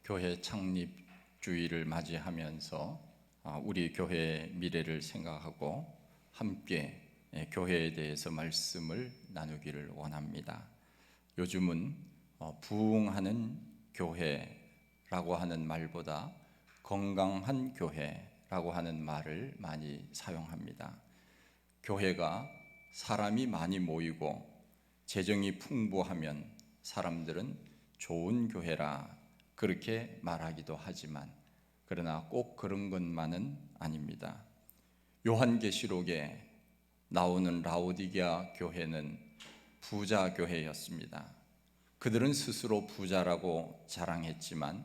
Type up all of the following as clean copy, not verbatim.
교회 창립 주일을 맞이하면서 우리 교회의 미래를 생각하고 함께 교회에 대해서 말씀을 나누기를 원합니다. 요즘은 부흥하는 교회라고 하는 말보다 건강한 교회라고 하는 말을 많이 사용합니다. 교회가 사람이 많이 모이고 재정이 풍부하면 사람들은 좋은 교회라 그렇게 말하기도 하지만 그러나 꼭 그런 것만은 아닙니다. 요한계시록에 나오는 라오디게아 교회는 부자 교회였습니다. 그들은 스스로 부자라고 자랑했지만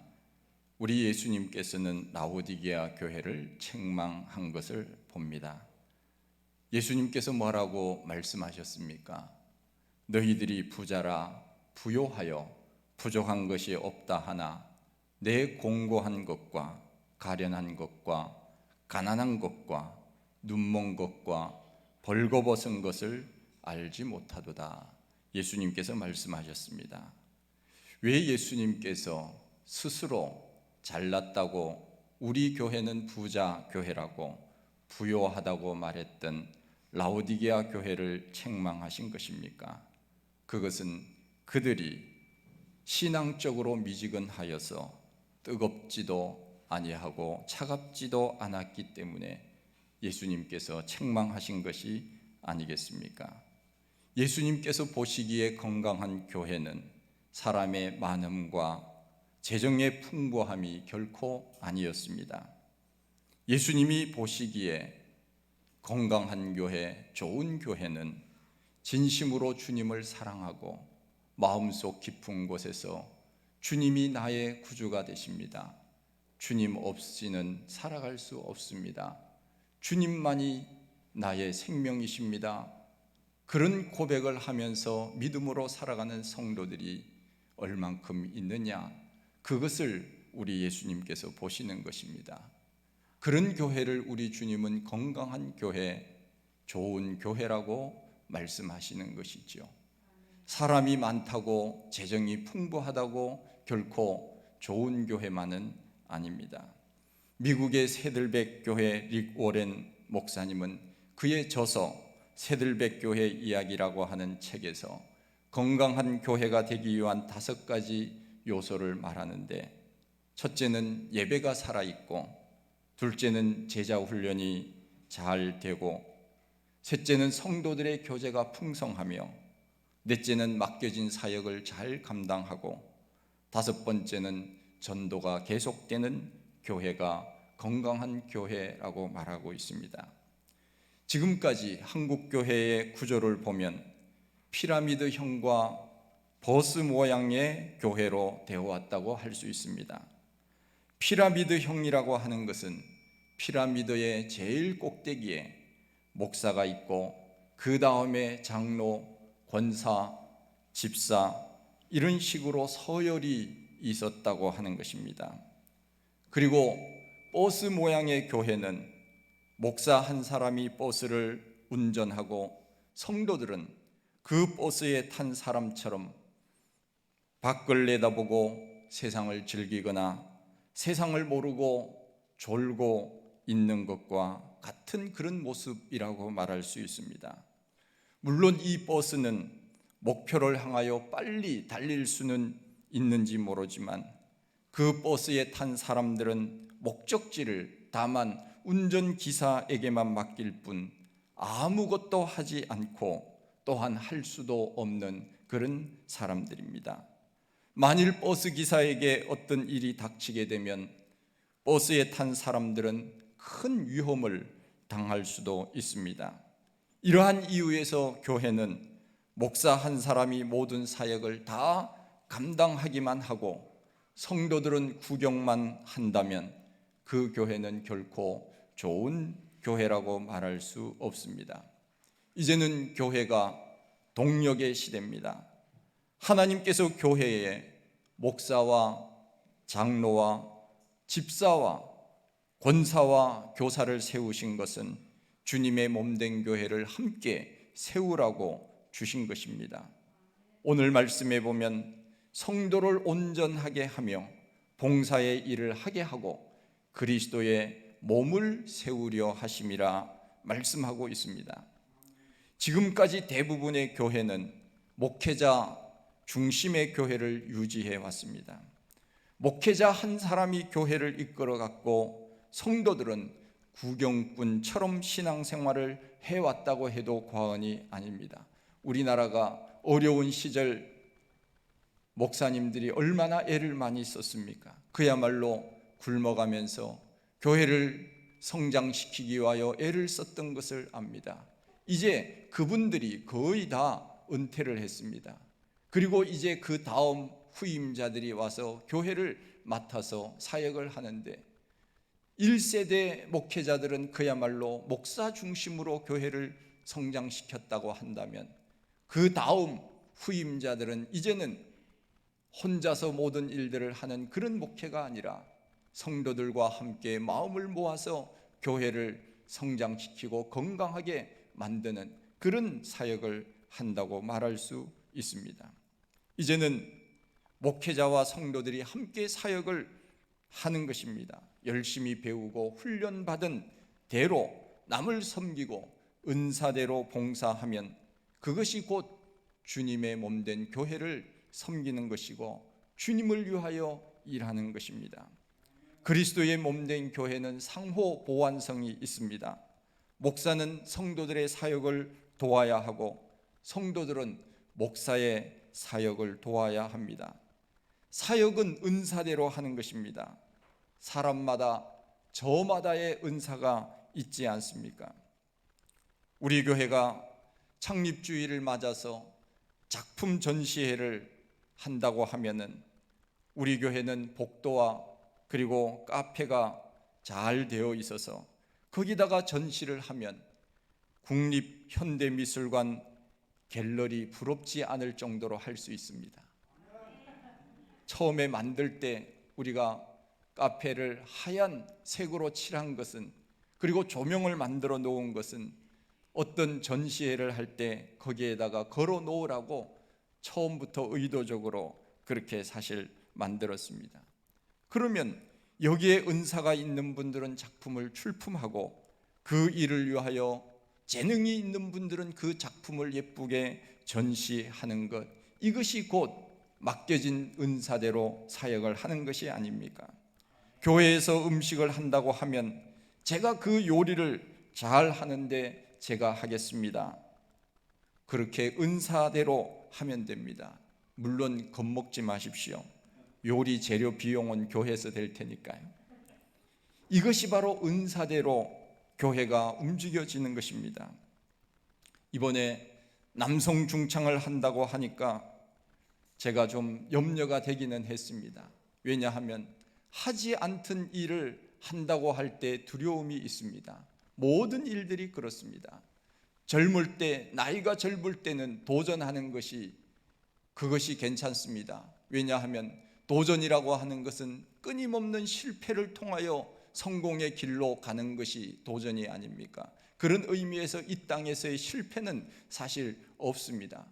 우리 예수님께서는 라오디게아 교회를 책망한 것을 봅니다. 예수님께서 뭐라고 말씀하셨습니까? 너희들이 부자라 부요하여 부족한 것이 없다 하나 내 공고한 것과 가련한 것과 가난한 것과 눈먼 것과 벌거벗은 것을 알지 못하도다. 예수님께서 말씀하셨습니다. 왜 예수님께서 스스로 잘났다고 우리 교회는 부자 교회라고 부요하다고 말했던 라오디게아 교회를 책망하신 것입니까? 그것은 그들이 신앙적으로 미지근하여서 뜨겁지도 아니하고 차갑지도 않았기 때문에 예수님께서 책망하신 것이 아니겠습니까? 예수님께서 보시기에 건강한 교회는 사람의 많음과 재정의 풍부함이 결코 아니었습니다. 예수님이 보시기에 건강한 교회, 좋은 교회는 진심으로 주님을 사랑하고 마음속 깊은 곳에서 주님이 나의 구주가 되십니다. 주님 없이는 살아갈 수 없습니다. 주님만이 나의 생명이십니다. 그런 고백을 하면서 믿음으로 살아가는 성도들이 얼만큼 있느냐, 그것을 우리 예수님께서 보시는 것입니다. 그런 교회를 우리 주님은 건강한 교회, 좋은 교회라고 말씀하시는 것이죠. 사람이 많다고 재정이 풍부하다고 결코 좋은 교회만은 아닙니다. 미국의 세들백 교회 릭 워렌 목사님은 그의 저서 세들백 교회 이야기라고 하는 책에서 건강한 교회가 되기 위한 5가지 요소를 말하는데, 첫째는 예배가 살아있고, 둘째는 제자 훈련이 잘 되고, 셋째는 성도들의 교제가 풍성하며, 넷째는 맡겨진 사역을 잘 감당하고, 5번째는 전도가 계속되는 교회가 건강한 교회라고 말하고 있습니다. 지금까지 한국 교회의 구조를 보면 피라미드형과 버스 모양의 교회로 되어 왔다고 할 수 있습니다. 피라미드형이라고 하는 것은 피라미드의 제일 꼭대기에 목사가 있고 그 다음에 장로, 권사, 집사 이런 식으로 서열이 있었다고 하는 것입니다. 그리고 버스 모양의 교회는 목사 한 사람이 버스를 운전하고 성도들은 그 버스에 탄 사람처럼 밖을 내다보고 세상을 즐기거나 세상을 모르고 졸고 있는 것과 같은 그런 모습이라고 말할 수 있습니다. 물론 이 버스는 목표를 향하여 빨리 달릴 수는 있는지 모르지만 그 버스에 탄 사람들은 목적지를 다만 운전기사에게만 맡길 뿐 아무것도 하지 않고 또한 할 수도 없는 그런 사람들입니다. 만일 버스 기사에게 어떤 일이 닥치게 되면 버스에 탄 사람들은 큰 위험을 당할 수도 있습니다. 이러한 이유에서 교회는 목사 한 사람이 모든 사역을 다 감당하기만 하고 성도들은 구경만 한다면 그 교회는 결코 좋은 교회라고 말할 수 없습니다. 이제는 교회가 동력의 시대입니다. 하나님께서 교회에 목사와 장로와 집사와 권사와 교사를 세우신 것은 주님의 몸된 교회를 함께 세우라고 주신 것입니다. 오늘 말씀에 보면 성도를 온전하게 하며 봉사의 일을 하게 하고 그리스도의 몸을 세우려 하심이라 말씀하고 있습니다. 지금까지 대부분의 교회는 목회자 중심의 교회를 유지해 왔습니다. 목회자 한 사람이 교회를 이끌어갔고 성도들은 구경꾼처럼 신앙생활을 해왔다고 해도 과언이 아닙니다. 우리나라가 어려운 시절 목사님들이 얼마나 애를 많이 썼습니까? 그야말로 굶어가면서 교회를 성장시키기 위하여 애를 썼던 것을 압니다. 이제 그분들이 거의 다 은퇴를 했습니다. 그리고 이제 그 다음 후임자들이 와서 교회를 맡아서 사역을 하는데 1세대 목회자들은 그야말로 목사 중심으로 교회를 성장시켰다고 한다면 그 다음 후임자들은 이제는 혼자서 모든 일들을 하는 그런 목회가 아니라 성도들과 함께 마음을 모아서 교회를 성장시키고 건강하게 만드는 그런 사역을 한다고 말할 수 있습니다. 이제는 목회자와 성도들이 함께 사역을 하는 것입니다. 열심히 배우고 훈련받은 대로 남을 섬기고 은사대로 봉사하면 그것이 곧 주님의 몸된 교회를 섬기는 것이고 주님을 위하여 일하는 것입니다. 그리스도의 몸된 교회는 상호 보완성이 있습니다. 목사는 성도들의 사역을 도와야 하고 성도들은 목사의 사역을 도와야 합니다. 사역은 은사대로 하는 것입니다. 사람마다 저마다의 은사가 있지 않습니까? 우리 교회가 창립주의를 맞아서 작품 전시회를 한다고 하면은 우리 교회는 복도와 그리고 카페가 잘 되어 있어서 거기다가 전시를 하면 국립현대미술관 갤러리 부럽지 않을 정도로 할 수 있습니다. 처음에 만들 때 우리가 카페를 하얀 색으로 칠한 것은, 그리고 조명을 만들어 놓은 것은 어떤 전시회를 할 때 거기에다가 걸어 놓으라고 처음부터 의도적으로 그렇게 사실 만들었습니다. 그러면 여기에 은사가 있는 분들은 작품을 출품하고 그 일을 위하여 재능이 있는 분들은 그 작품을 예쁘게 전시하는 것, 이것이 곧 맡겨진 은사대로 사역을 하는 것이 아닙니까? 교회에서 음식을 한다고 하면 제가 그 요리를 잘 하는데 제가 하겠습니다. 그렇게 은사대로 하면 됩니다. 물론 겁먹지 마십시오. 요리 재료 비용은 교회에서 될 테니까요. 이것이 바로 은사대로 교회가 움직여지는 것입니다. 이번에 남성 중창을 한다고 하니까 제가 좀 염려가 되기는 했습니다. 왜냐하면 하지 않던 일을 한다고 할 때 두려움이 있습니다. 모든 일들이 그렇습니다. 젊을 때, 나이가 젊을 때는 도전하는 것이 그것이 괜찮습니다. 왜냐하면 도전이라고 하는 것은 끊임없는 실패를 통하여 성공의 길로 가는 것이 도전이 아닙니까? 그런 의미에서 이 땅에서의 실패는 사실 없습니다.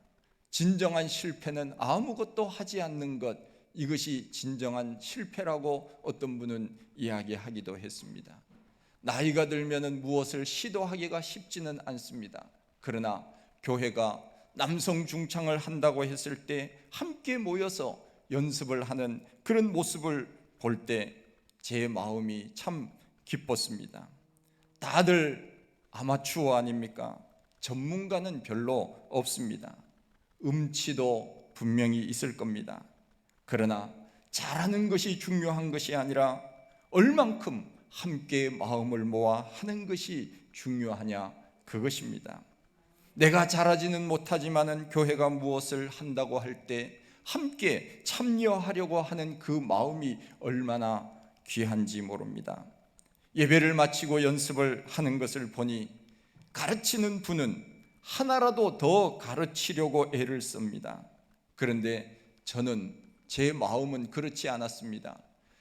진정한 실패는 아무것도 하지 않는 것, 이것이 진정한 실패라고 어떤 분은 이야기하기도 했습니다. 나이가 들면은 무엇을 시도하기가 쉽지는 않습니다. 그러나 교회가 남성 중창을 한다고 했을 때 함께 모여서 연습을 하는 그런 모습을 볼 때 제 마음이 참 기뻤습니다. 다들 아마추어 아닙니까? 전문가는 별로 없습니다. 음치도 분명히 있을 겁니다. 그러나 잘하는 것이 중요한 것이 아니라 얼만큼 함께 마음을 모아 하는 것이 중요하냐, 그것입니다. 내가 잘하지는 못하지만은 교회가 무엇을 한다고 할 때 함께 참여하려고 하는 그 마음이 얼마나 귀한지 모릅니다. 예배를 마치고 연습을 하는 것을 보니 가르치는 분은 하나라도 더 가르치려고 애를 씁니다. 그런데 저는, 제 마음은 그렇지 않았습니다.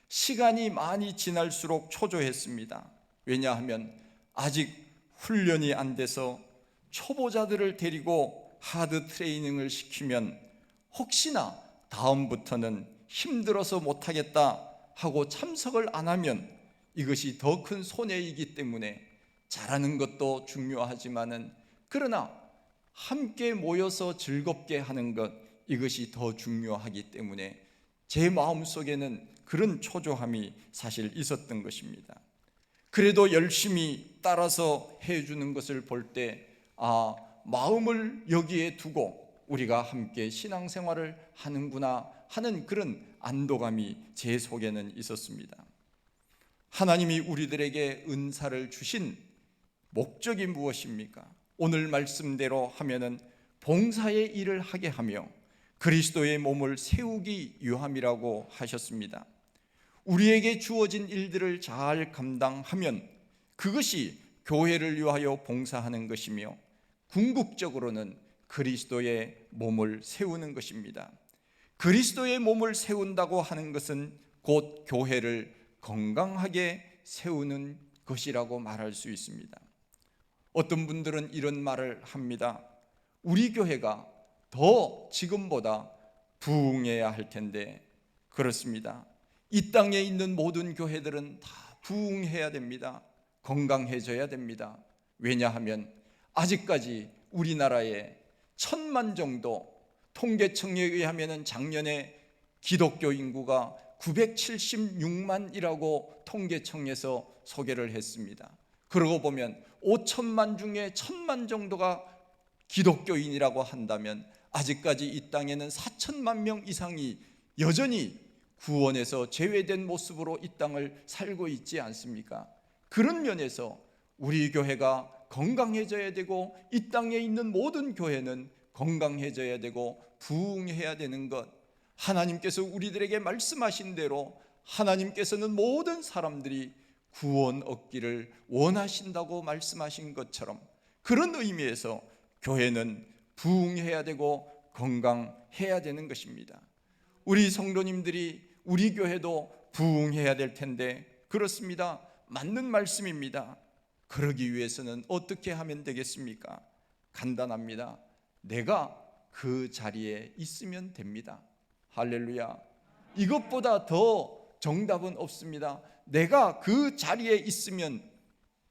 시간이 많이 지날수록 초조했습니다. 왜냐하면 아직 훈련이 안 돼서 초보자들을 데리고 하드 트레이닝을 시키면 혹시나 다음부터는 힘들어서 못하겠다 하고 참석을 안 하면 이것이 더 큰 손해이기 때문에 잘하는 것도 중요하지만은 그러나 함께 모여서 즐겁게 하는 것, 이것이 더 중요하기 때문에 제 마음속에는 그런 초조함이 사실 있었던 것입니다. 그래도 열심히 따라서 해주는 것을 볼 때 마음을 여기에 두고 우리가 함께 신앙생활을 하는구나 하는 그런 안도감이 제 속에는 있었습니다. 하나님이 우리들에게 은사를 주신 목적이 무엇입니까? 오늘 말씀대로 하면은 봉사의 일을 하게 하며 그리스도의 몸을 세우기 위함이라고 하셨습니다. 우리에게 주어진 일들을 잘 감당하면 그것이 교회를 위하여 봉사하는 것이며 궁극적으로는 그리스도의 몸을 세우는 것입니다. 그리스도의 몸을 세운다고 하는 것은 곧 교회를 건강하게 세우는 것이라고 말할 수 있습니다. 어떤 분들은 이런 말을 합니다. 우리 교회가 더 지금보다 부흥해야 할 텐데, 그렇습니다. 이 땅에 있는 모든 교회들은 다 부흥해야 됩니다. 건강해져야 됩니다. 왜냐하면 아직까지 우리나라에 1,000만 정도, 통계청에 의하면 작년에 기독교 인구가 976만이라고 통계청에서 소개를 했습니다. 그러고 보면 5천만 중에 1,000만 정도가 기독교인이라고 한다면 아직까지 이 땅에는 4천만 명 이상이 여전히 구원에서 제외된 모습으로 이 땅을 살고 있지 않습니까? 그런 면에서 우리 교회가 건강해져야 되고 이 땅에 있는 모든 교회는 건강해져야 되고 부흥해야 되는 것, 하나님께서 우리들에게 말씀하신 대로 하나님께서는 모든 사람들이 구원 얻기를 원하신다고 말씀하신 것처럼 그런 의미에서 교회는 부흥해야 되고 건강해야 되는 것입니다. 우리 성도님들이 우리 교회도 부흥해야 될 텐데, 그렇습니다. 맞는 말씀입니다. 그러기 위해서는 어떻게 하면 되겠습니까? 간단합니다. 내가 그 자리에 있으면 됩니다. 할렐루야. 이것보다 더 정답은 없습니다. 내가 그 자리에 있으면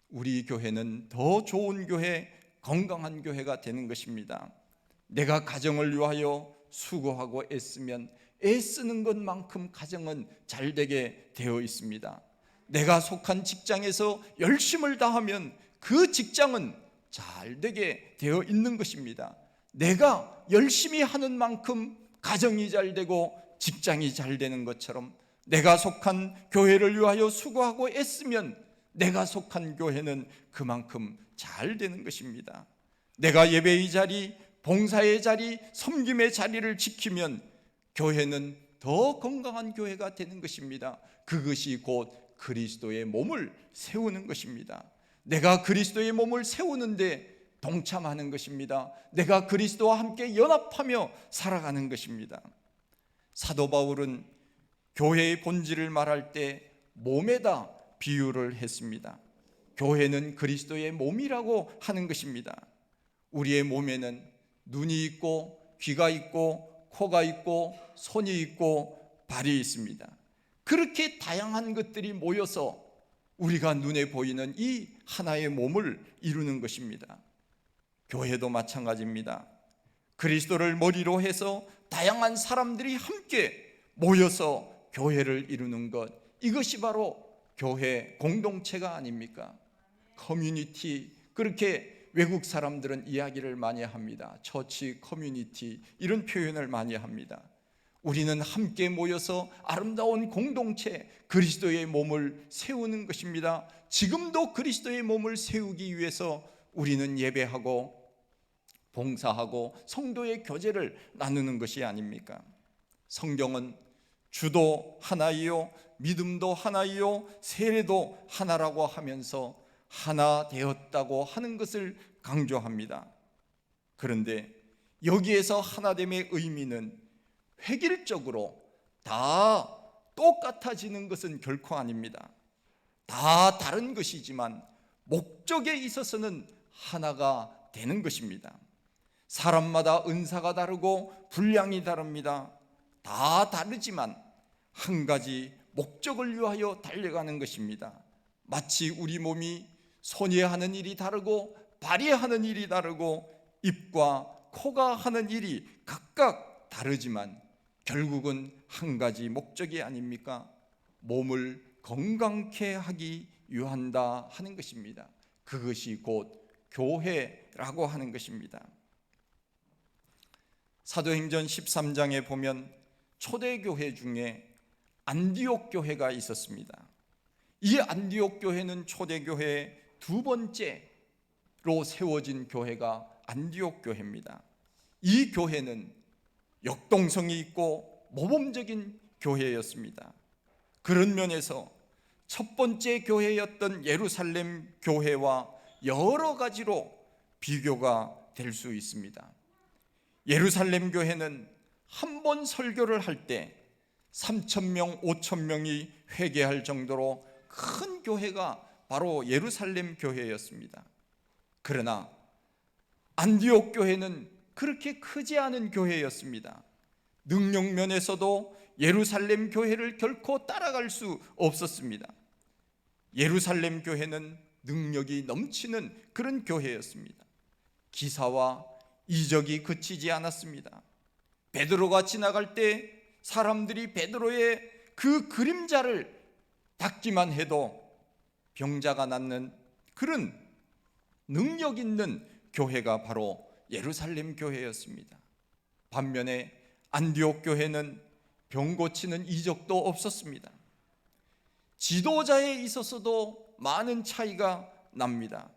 우리 교회는 더 좋은 교회, 건강한 교회가 되는 것입니다. 내가 가정을 위하여 수고하고 애쓰면 애쓰는 것만큼 가정은 잘 되게 되어 있습니다. 내가 속한 직장에서 열심을 다하면 그 직장은 잘 되게 되어 있는 것입니다. 내가 열심히 하는 만큼 가정이 잘 되고 직장이 잘 되는 것처럼 내가 속한 교회를 위하여 수고하고 애쓰면 내가 속한 교회는 그만큼 잘 되는 것입니다. 내가 예배의 자리, 봉사의 자리, 섬김의 자리를 지키면 교회는 더 건강한 교회가 되는 것입니다. 그것이 곧 그리스도의 몸을 세우는 것입니다. 내가 그리스도의 몸을 세우는데 동참하는 것입니다. 내가 그리스도와 함께 연합하며 살아가는 것입니다. 사도 바울은 교회의 본질을 말할 때 몸에다 비유를 했습니다. 교회는 그리스도의 몸이라고 하는 것입니다. 우리의 몸에는 눈이 있고 귀가 있고 코가 있고 손이 있고 발이 있습니다. 그렇게 다양한 것들이 모여서 우리가 눈에 보이는 이 하나의 몸을 이루는 것입니다. 교회도 마찬가지입니다. 그리스도를 머리로 해서 다양한 사람들이 함께 모여서 교회를 이루는 것, 이것이 바로 교회 공동체가 아닙니까? 커뮤니티, 그렇게 외국 사람들은 이야기를 많이 합니다. 처치 커뮤니티, 이런 표현을 많이 합니다. 우리는 함께 모여서 아름다운 공동체, 그리스도의 몸을 세우는 것입니다. 지금도 그리스도의 몸을 세우기 위해서 우리는 예배하고 봉사하고 성도의 교제를 나누는 것이 아닙니까? 성경은 주도 하나이요, 믿음도 하나이요, 세례도 하나라고 하면서 하나 되었다고 하는 것을 강조합니다. 그런데 여기에서 하나됨의 의미는 획일적으로 다 똑같아지는 것은 결코 아닙니다. 다 다른 것이지만 목적에 있어서는 하나가 되는 것입니다. 사람마다 은사가 다르고 분량이 다릅니다. 다 다르지만 한 가지 목적을 위하여 달려가는 것입니다. 마치 우리 몸이 손이 하는 일이 다르고 발이 하는 일이 다르고 입과 코가 하는 일이 각각 다르지만 결국은 한 가지 목적이 아닙니까? 몸을 건강케 하기 위한다 하는 것입니다. 그것이 곧 교회라고 하는 것입니다. 사도행전 13장에 보면 초대교회 중에 안디옥 교회가 있었습니다. 이 안디옥 교회는 초대교회의 두 번째로 세워진 교회가 안디옥 교회입니다. 이 교회는 역동성이 있고 모범적인 교회였습니다. 그런 면에서 첫 번째 교회였던 예루살렘 교회와 여러 가지로 비교가 될 수 있습니다. 예루살렘 교회는 한 번 설교를 할 때 3,000명, 5,000명이 회개할 정도로 큰 교회가 바로 예루살렘 교회였습니다. 그러나 안디옥 교회는 그렇게 크지 않은 교회였습니다. 능력 면에서도 예루살렘 교회를 결코 따라갈 수 없었습니다. 예루살렘 교회는 능력이 넘치는 그런 교회였습니다. 기사와 이적이 그치지 않았습니다. 베드로가 지나갈 때 사람들이 베드로의 그 그림자를 닦기만 해도 병자가 낫는 그런 능력 있는 교회가 바로 예루살렘 교회였습니다. 반면에 안디옥 교회는 병 고치는 이적도 없었습니다. 지도자에 있어서도 많은 차이가 납니다.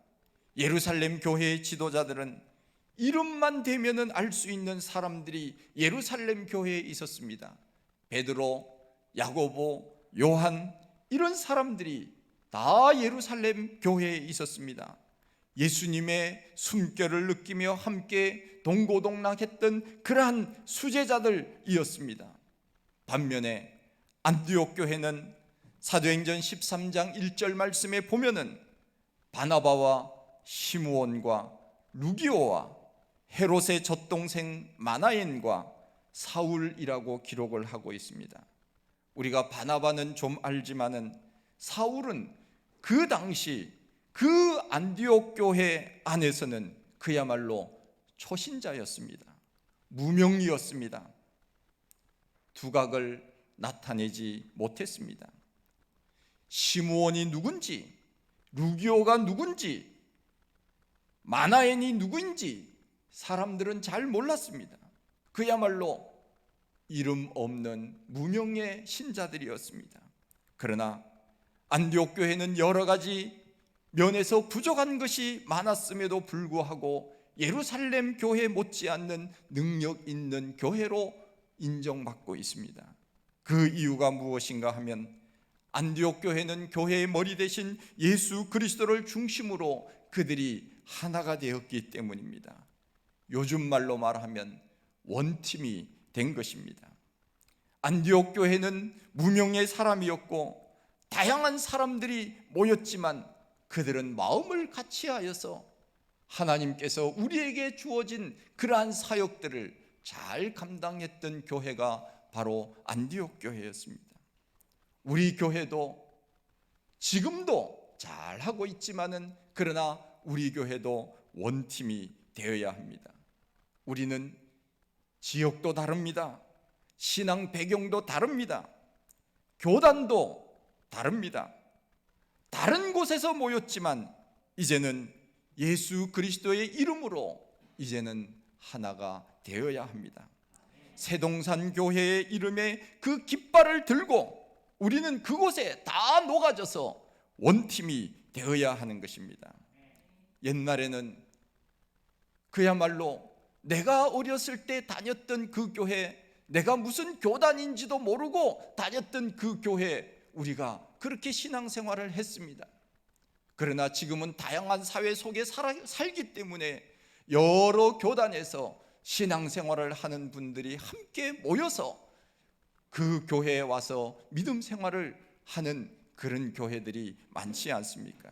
예루살렘 교회의 지도자들은 이름만 대면은 알 수 있는 사람들이 예루살렘 교회에 있었습니다. 베드로, 야고보, 요한 이런 사람들이 다 예루살렘 교회에 있었습니다. 예수님의 숨결을 느끼며 함께 동고동락했던 그러한 수제자들이었습니다. 반면에 안디옥 교회는 사도행전 13장 1절 말씀에 보면은 바나바와 시므온과 루기오와 헤롯의 젖동생 마나엔과 사울이라고 기록을 하고 있습니다. 우리가 바나바는 좀 알지만은 사울은 그 당시 그 안디옥 교회 안에서는 그야말로 초신자였습니다. 무명이었습니다. 두각을 나타내지 못했습니다. 시므온이 누군지, 루기오가 누군지, 마나엔이 누구인지 사람들은 잘 몰랐습니다. 그야말로 이름 없는 무명의 신자들이었습니다. 그러나 안디옥 교회는 여러 가지 면에서 부족한 것이 많았음에도 불구하고 예루살렘 교회 못지않는 능력 있는 교회로 인정받고 있습니다. 그 이유가 무엇인가 하면 안디옥 교회는 교회의 머리 대신 예수 그리스도를 중심으로 그들이 하나가 되었기 때문입니다. 요즘 말로 말하면 원팀이 된 것입니다. 안디옥 교회는 무명의 사람이었고 다양한 사람들이 모였지만 그들은 마음을 같이하여서 하나님께서 우리에게 주어진 그러한 사역들을 잘 감당했던 교회가 바로 안디옥 교회였습니다. 우리 교회도 지금도 잘하고 있지만은 그러나 우리 교회도 원팀이 되어야 합니다. 우리는 지역도 다릅니다. 신앙 배경도 다릅니다. 교단도 다릅니다. 다른 곳에서 모였지만 이제는 예수 그리스도의 이름으로 이제는 하나가 되어야 합니다. 새동산 교회의 이름에 그 깃발을 들고 우리는 그곳에 다 녹아져서 원팀이 되어야 하는 것입니다. 옛날에는 그야말로 내가 어렸을 때 다녔던 그 교회, 내가 무슨 교단인지도 모르고 다녔던 그 교회, 우리가 그렇게 신앙생활을 했습니다. 그러나 지금은 다양한 사회 속에 살기 때문에 여러 교단에서 신앙생활을 하는 분들이 함께 모여서 그 교회에 와서 믿음 생활을 하는 그런 교회들이 많지 않습니까?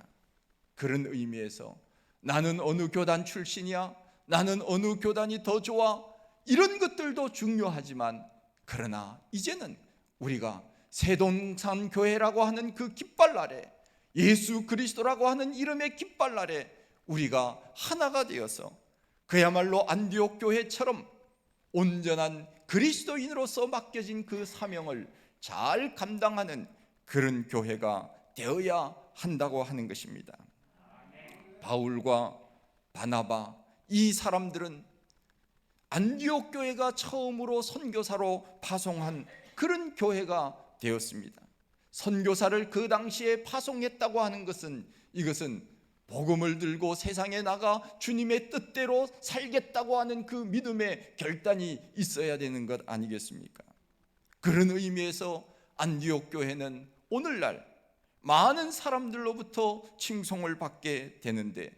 그런 의미에서 나는 어느 교단 출신이야? 나는 어느 교단이 더 좋아? 이런 것들도 중요하지만 그러나 이제는 우리가 새동산 교회라고 하는 그 깃발 아래, 예수 그리스도라고 하는 이름의 깃발 아래 우리가 하나가 되어서 그야말로 안디옥 교회처럼 온전한 그리스도인으로서 맡겨진 그 사명을 잘 감당하는 그런 교회가 되어야 한다고 하는 것입니다. 바울과 바나바, 이 사람들은 안디옥 교회가 처음으로 선교사로 파송한 그런 교회가 되었습니다. 선교사를 그 당시에 파송했다고 하는 것은, 이것은 복음을 들고 세상에 나가 주님의 뜻대로 살겠다고 하는 그 믿음의 결단이 있어야 되는 것 아니겠습니까? 그런 의미에서 안디옥 교회는 오늘날 많은 사람들로부터 칭송을 받게 되는데,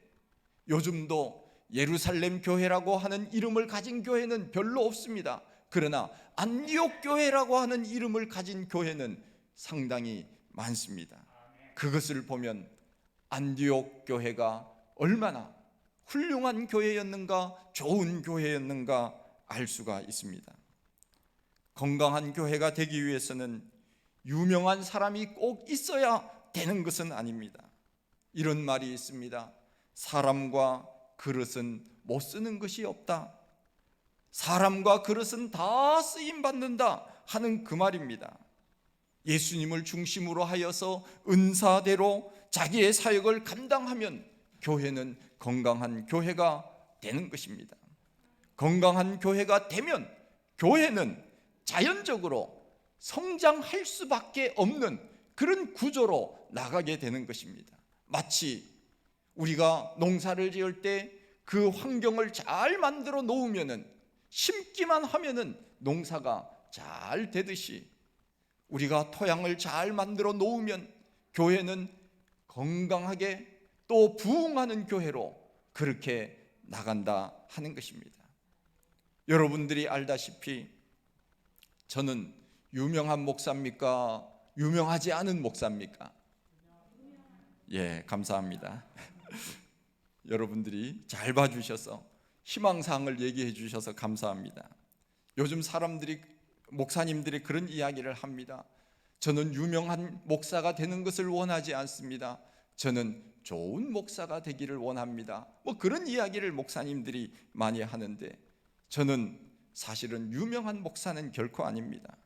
요즘도 예루살렘 교회라고 하는 이름을 가진 교회는 별로 없습니다. 그러나 안디옥 교회라고 하는 이름을 가진 교회는 상당히 많습니다. 그것을 보면 안디옥 교회가 얼마나 훌륭한 교회였는가, 좋은 교회였는가 알 수가 있습니다. 건강한 교회가 되기 위해서는 유명한 사람이 꼭 있어야 되는 것은 아닙니다. 이런 말이 있습니다. 사람과 그릇은 못 쓰는 것이 없다. 사람과 그릇은 다 쓰임받는다 하는 그 말입니다. 예수님을 중심으로 하여서 은사대로 자기의 사역을 감당하면 교회는 건강한 교회가 되는 것입니다. 건강한 교회가 되면 교회는 자연적으로 성장할 수밖에 없는 그런 구조로 나가게 되는 것입니다. 마치 우리가 농사를 지을 때 그 환경을 잘 만들어 놓으면은, 심기만 하면은 농사가 잘 되듯이, 우리가 토양을 잘 만들어 놓으면 교회는 건강하게 또 부흥하는 교회로 그렇게 나간다 하는 것입니다. 여러분들이 알다시피 저는 유명한 목사입니까? 유명하지 않은 목사입니까? 예, 감사합니다. 여러분들이 잘 봐주셔서 희망사항을 얘기해 주셔서 감사합니다. 요즘 사람들이, 목사님들이 그런 이야기를 합니다. 저는 유명한 목사가 되는 것을 원하지 않습니다. 저는 좋은 목사가 되기를 원합니다. 그런 이야기를 목사님들이 많이 하는데, 저는 사실은 유명한 목사는 결코 아닙니다.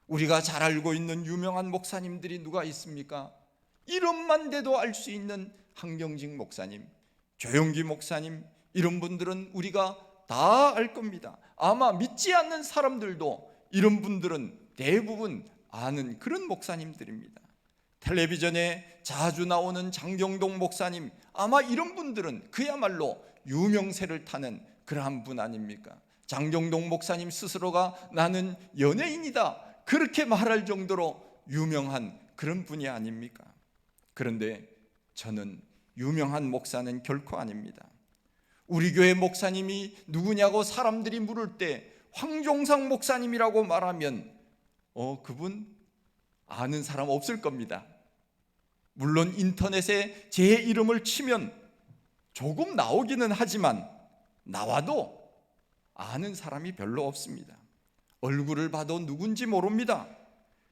우리가 잘 알고 있는 유명한 목사님들이 누가 있습니까? 이름만 대도 알 수 있는 한경직 목사님, 조영기 목사님, 이런 분들은 우리가 다 알 겁니다. 아마 믿지 않는 사람들도 이런 분들은 대부분 아는 그런 목사님들입니다. 텔레비전에 자주 나오는 장경동 목사님, 아마 이런 분들은 그야말로 유명세를 타는 그러한 분 아닙니까? 장경동 목사님 스스로가 나는 연예인이다 그렇게 말할 정도로 유명한 그런 분이 아닙니까? 그런데 저는 유명한 목사는 결코 아닙니다. 우리 교회 목사님이 누구냐고 사람들이 물을 때 황종상 목사님이라고 말하면 그분 아는 사람 없을 겁니다. 물론 인터넷에 제 이름을 치면 조금 나오기는 하지만 나와도 아는 사람이 별로 없습니다. 얼굴을 봐도 누군지 모릅니다.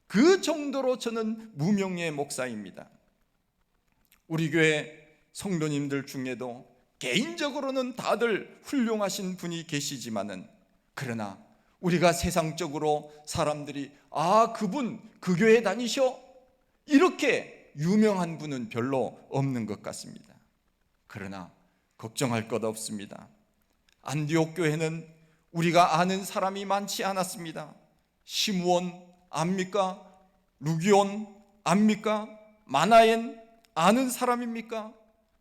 그 정도로 저는 무명의 목사입니다. 우리 교회 성도님들 중에도 개인적으로는 다들 훌륭하신 분이 계시지만은, 그러나 우리가 세상적으로 사람들이 그분 그 교회 다니셔? 이렇게 유명한 분은 별로 없는 것 같습니다. 그러나 걱정할 것 없습니다. 안디옥 교회는 우리가 아는 사람이 많지 않았습니다. 시므온 압니까? 루기온 압니까? 마나엔 아는 사람입니까?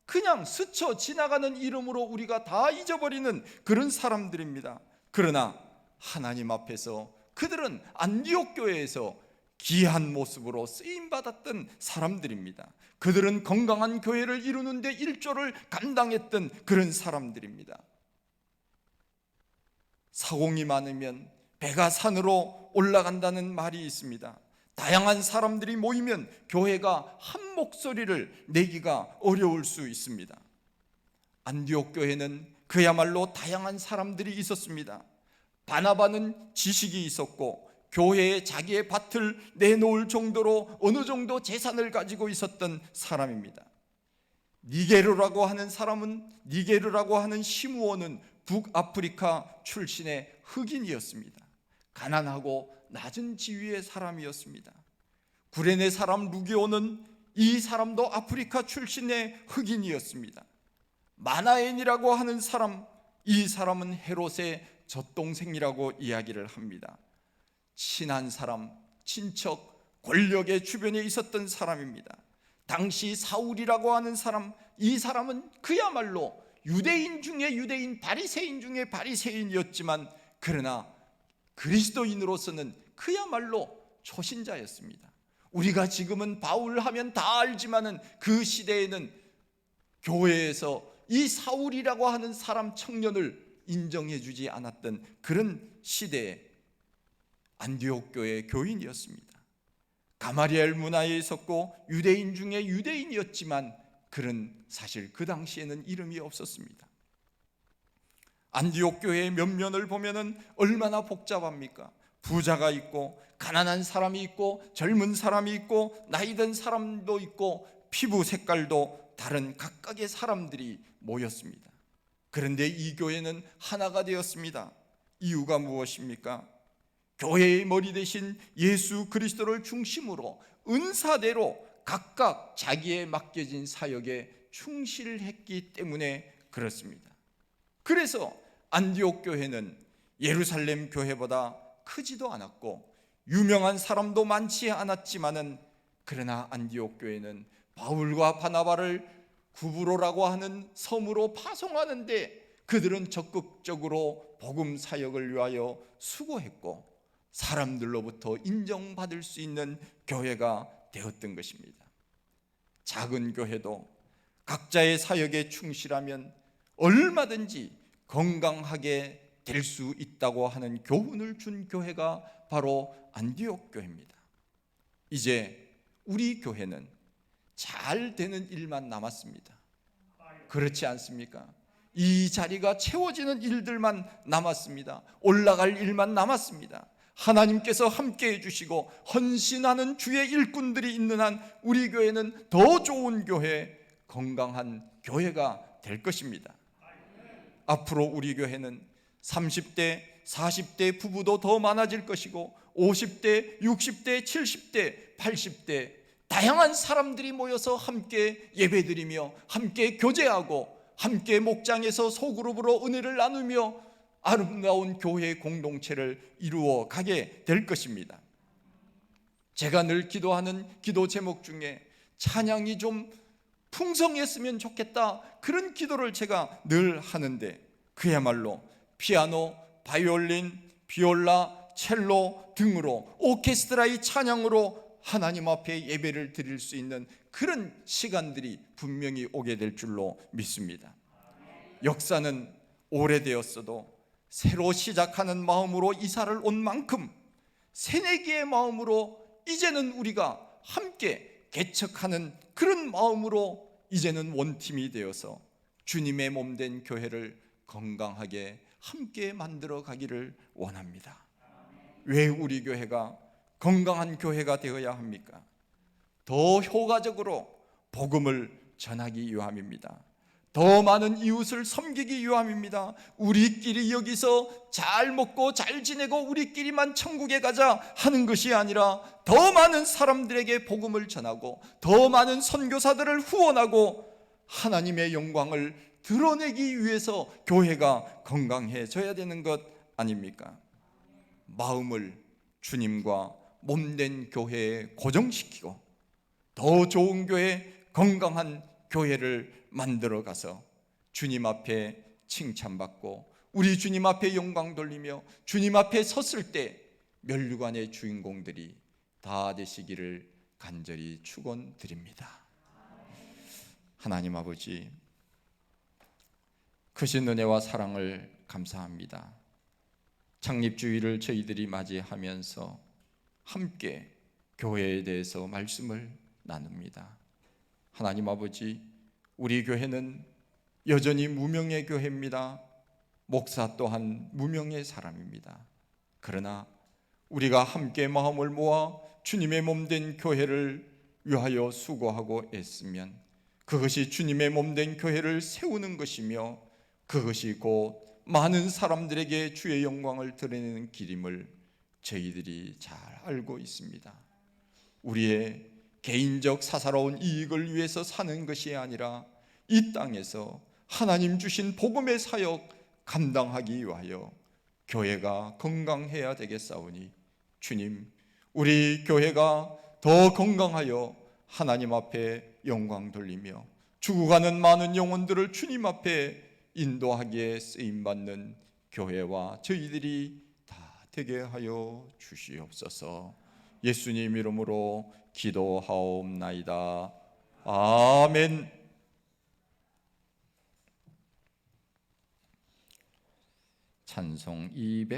그냥 스쳐 지나가는 이름으로 우리가 다 잊어버리는 그런 사람들입니다. 그러나 하나님 앞에서 그들은 안디옥 교회에서 귀한 모습으로 쓰임받았던 사람들입니다. 그들은 건강한 교회를 이루는 데 일조를 감당했던 그런 사람들입니다. 사공이 많으면 배가 산으로 올라간다는 말이 있습니다. 다양한 사람들이 모이면 교회가 한 목소리를 내기가 어려울 수 있습니다. 안디옥 교회는 그야말로 다양한 사람들이 있었습니다. 바나바는 지식이 있었고 교회에 자기의 밭을 내놓을 정도로 어느 정도 재산을 가지고 있었던 사람입니다. 니게르라고 하는 사람은, 니게르라고 하는 시므온은 북아프리카 출신의 흑인이었습니다. 가난하고 낮은 지위의 사람이었습니다. 구레네 사람 루기오는 이 사람도 아프리카 출신의 흑인이었습니다. 마나엔이라고 하는 사람, 이 사람은 헤롯의 젖동생이라고 이야기를 합니다. 친한 사람, 친척, 권력의 주변에 있었던 사람입니다. 당시 사울이라고 하는 사람, 이 사람은 그야말로 유대인 중에 유대인, 바리새인 중에 바리새인이었지만 그러나 그리스도인으로서는 그야말로 초신자였습니다. 우리가 지금은 바울 하면 다 알지만은 그 시대에는 교회에서 이 사울이라고 하는 사람 청년을 인정해 주지 않았던 그런 시대에 안디옥 교회 교인이었습니다. 가마리엘 문화에 있었고 유대인 중에 유대인이었지만 그는 사실 그 당시에는 이름이 없었습니다. 안디옥 교회의 면면을 보면은 얼마나 복잡합니까? 부자가 있고 가난한 사람이 있고 젊은 사람이 있고 나이 든 사람도 있고 피부 색깔도 다른 각각의 사람들이 모였습니다. 그런데 이 교회는 하나가 되었습니다. 이유가 무엇입니까? 교회의 머리 대신 예수 그리스도를 중심으로 은사대로 각각 자기에 맡겨진 사역에 충실했기 때문에 그렇습니다. 그래서 안디옥 교회는 예루살렘 교회보다 크지도 않았고 유명한 사람도 많지 않았지만은 그러나 안디옥 교회는 바울과 바나바를 구브로라고 하는 섬으로 파송하는데 그들은 적극적으로 복음 사역을 위하여 수고했고 사람들로부터 인정받을 수 있는 교회가 되었던 것입니다. 작은 교회도 각자의 사역에 충실하면 얼마든지 건강하게 될 수 있다고 하는 교훈을 준 교회가 바로 안디옥 교회입니다. 이제 우리 교회는 잘 되는 일만 남았습니다. 그렇지 않습니까? 이 자리가 채워지는 일들만 남았습니다. 올라갈 일만 남았습니다. 하나님께서 함께 해주시고 헌신하는 주의 일꾼들이 있는 한 우리 교회는 더 좋은 교회, 건강한 교회가 될 것입니다. 앞으로 우리 교회는 30대, 40대 부부도 더 많아질 것이고 50대, 60대, 70대, 80대 다양한 사람들이 모여서 함께 예배드리며 함께 교제하고 함께 목장에서 소그룹으로 은혜를 나누며 아름다운 교회 공동체를 이루어 가게 될 것입니다. 제가 늘 기도하는 기도 제목 중에 찬양이 좀 풍성했으면 좋겠다, 그런 기도를 제가 늘 하는데 그야말로 피아노, 바이올린, 비올라, 첼로 등으로 오케스트라의 찬양으로 하나님 앞에 예배를 드릴 수 있는 그런 시간들이 분명히 오게 될 줄로 믿습니다. 역사는 오래되었어도 새로 시작하는 마음으로 이사를 온 만큼 새내기의 마음으로 이제는 우리가 함께 개척하는 그런 마음으로 이제는 원팀이 되어서 주님의 몸된 교회를 건강하게 함께 만들어 가기를 원합니다. 왜 우리 교회가 건강한 교회가 되어야 합니까? 더 효과적으로 복음을 전하기 위함입니다. 더 많은 이웃을 섬기기 위함입니다. 우리끼리 여기서 잘 먹고 잘 지내고 우리끼리만 천국에 가자 하는 것이 아니라 더 많은 사람들에게 복음을 전하고 더 많은 선교사들을 후원하고 하나님의 영광을 드러내기 위해서 교회가 건강해져야 되는 것 아닙니까? 마음을 주님과 몸된 교회에 고정시키고 더 좋은 교회, 건강한 교회를 만들어 가서 주님 앞에 칭찬받고 우리 주님 앞에 영광 돌리며 주님 앞에 섰을 때 면류관의 주인공들이 다 되시기를 간절히 축원드립니다. 하나님 아버지, 크신 은혜와 사랑을 감사합니다. 창립주일을 저희들이 맞이하면서 함께 교회에 대해서 말씀을 나눕니다. 하나님 아버지, 우리 교회는 여전히 무명의 교회입니다. 목사 또한 무명의 사람입니다. 그러나 우리가 함께 마음을 모아 주님의 몸된 교회를 위하여 수고하고 애쓰면 그것이 주님의 몸된 교회를 세우는 것이며 그것이 곧 많은 사람들에게 주의 영광을 드러내는 길임을 저희들이 잘 알고 있습니다. 우리의 개인적 사사로운 이익을 위해서 사는 것이 아니라 이 땅에서 하나님 주신 복음의 사역 감당하기 위하여 교회가 건강해야 되겠사오니 주님, 우리 교회가 더 건강하여 하나님 앞에 영광 돌리며 죽어가는 많은 영혼들을 주님 앞에 인도하기에 쓰임받는 교회와 저희들이 다 되게 하여 주시옵소서. 예수님 이름으로 기도하옵나이다. 아멘. 찬송 200